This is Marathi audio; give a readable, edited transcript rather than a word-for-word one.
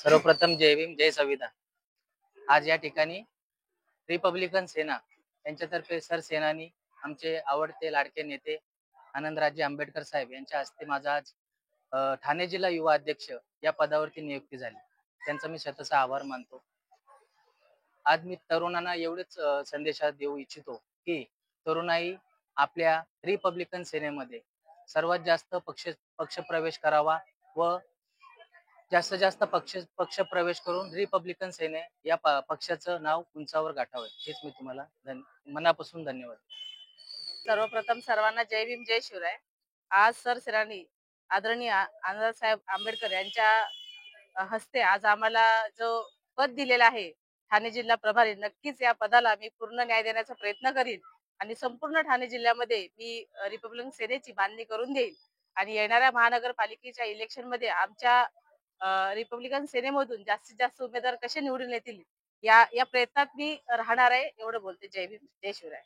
सर्वप्रथम जय भीम जय संविधान. आज या ठिकाणी रिपब्लिकन सेना यांच्यातर्फे सरसेनानी आमचे आवडते लाडके नेते आनंदराजे आंबेडकर साहेब यांच्या हस्ते माझा आज ठाणे जिल्हा युवा अध्यक्ष या पदावरती नियुक्ती झाली. त्यांचा मी स्वतःचा आभार मानतो. आज मी तरुणांना एवढेच संदेशात देऊ इच्छितो की तरुणाई आपल्या रिपब्लिकन सेनेमध्ये सर्वात जास्त पक्ष प्रवेश करावा व जास्तीत जास्त पक्ष प्रवेश करून रिपब्लिकन सेने या पक्षाचं नाव उंचावर गाठावे. हेच मी तुम्हाला मनापासून धन्यवाद. सर्वप्रथम सर्वांना जय भीम जय शिवराय. आज सरसेनानी आदरणीय आनंदसाहेब आंबेडकर यांच्या हस्ते आज आम्हाला जो पद दिलेला आहे ठाणे जिल्हा प्रभारी, नक्कीच या पदाला मी पूर्ण न्याय देण्याचा प्रयत्न करीन आणि संपूर्ण ठाणे जिल्ह्यामध्ये मी रिपब्लिकन सेनेची बांधणी करून देईल आणि येणाऱ्या महानगरपालिकेच्या इलेक्शन मध्ये आमच्या रिपब्लिकन सेनेमधून जास्तीत जास्त उमेदवार कसे निवडून येतील या या प्रयत्नात मी राहणार आहे. एवढं बोलते. जय भीम जय शिवराय.